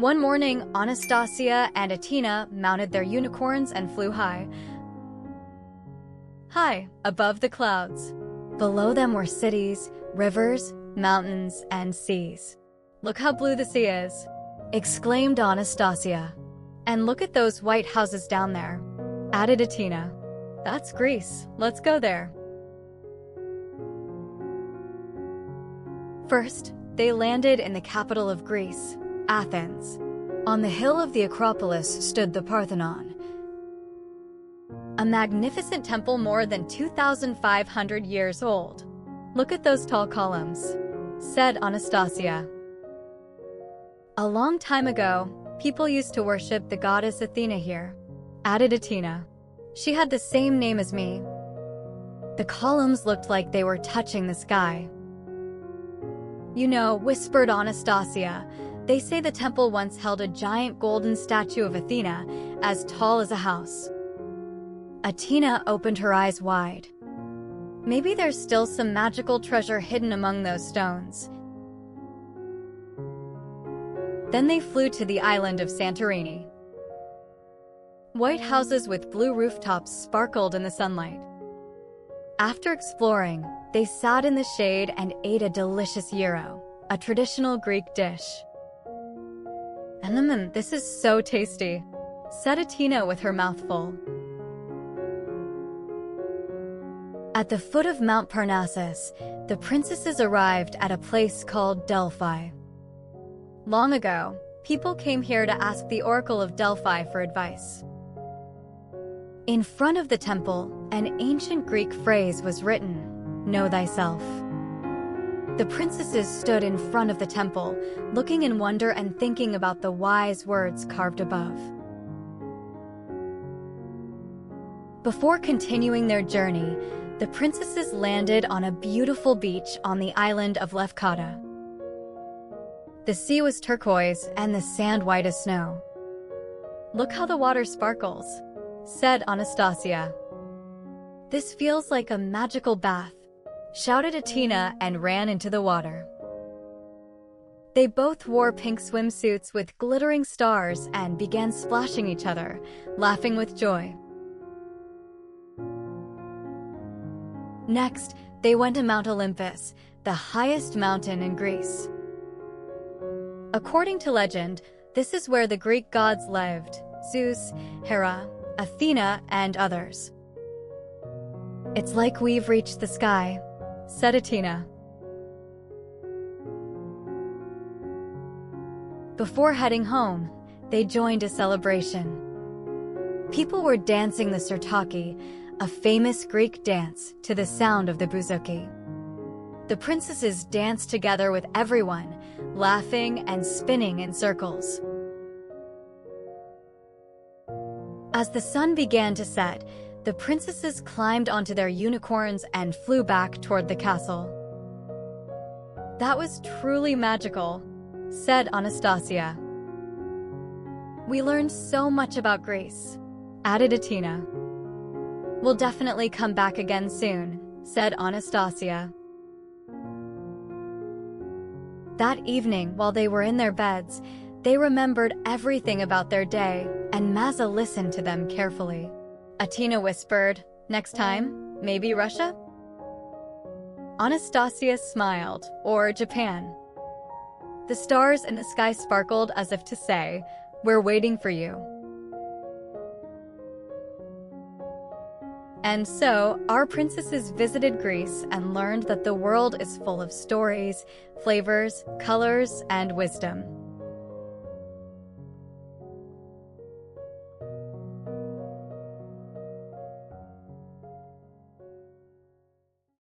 One morning, Anastasija and Atina mounted their unicorns and flew high. High, above the clouds. Below them were cities, rivers, mountains, and seas. "Look how blue the sea is," exclaimed Anastasija. "And look at those white houses down there," added Atina. "That's Greece. Let's go there." First, they landed in the capital of Greece, Athens. On the hill of the Acropolis stood the Parthenon, a magnificent temple more than 2,500 years old. "Look at those tall columns," said Anastasija. "A long time ago, people used to worship the goddess Athena here," added Atina. "She had the same name as me." The columns looked like they were touching the sky. "You know," whispered Anastasija, "they say the temple once held a giant golden statue of Athena, as tall as a house." Atina opened her eyes wide. Maybe there's still some magical treasure hidden among those stones. Then they flew to the island of Santorini. White houses with blue rooftops sparkled in the sunlight. After exploring, they sat in the shade and ate a delicious gyro, a traditional Greek dish. This is so tasty," said Atina with her mouth full. At the foot of Mount Parnassus, the princesses arrived at a place called Delphi. Long ago, people came here to ask the Oracle of Delphi for advice. In front of the temple, an ancient Greek phrase was written, "Know thyself." The princesses stood in front of the temple, looking in wonder and thinking about the wise words carved above. Before continuing their journey, the princesses landed on a beautiful beach on the island of Lefkada. The sea was turquoise and the sand white as snow. "Look how the water sparkles," said Anastasija. "This feels like a magical bath," shouted Atina and ran into the water. They both wore pink swimsuits with glittering stars and began splashing each other, laughing with joy. Next, they went to Mount Olympus, the highest mountain in Greece. According to legend, this is where the Greek gods lived: Zeus, Hera, Athena, and others. "It's like we've reached the sky," said Atina. Before heading home, they joined a celebration. People were dancing the sirtaki, a famous Greek dance, to the sound of the bouzouki. The princesses danced together with everyone, laughing and spinning in circles. As the sun began to set, the princesses climbed onto their unicorns and flew back toward the castle. "That was truly magical," said Anastasija. "We learned so much about Greece," added Atina. "We'll definitely come back again soon," said Anastasija. That evening, while they were in their beds, they remembered everything about their day, and Maza listened to them carefully. Atina whispered, "Next time, maybe Russia?" Anastasija smiled, "Or Japan." The stars in the sky sparkled as if to say, "We're waiting for you." And so, our princesses visited Greece and learned that the world is full of stories, flavors, colors, and wisdom.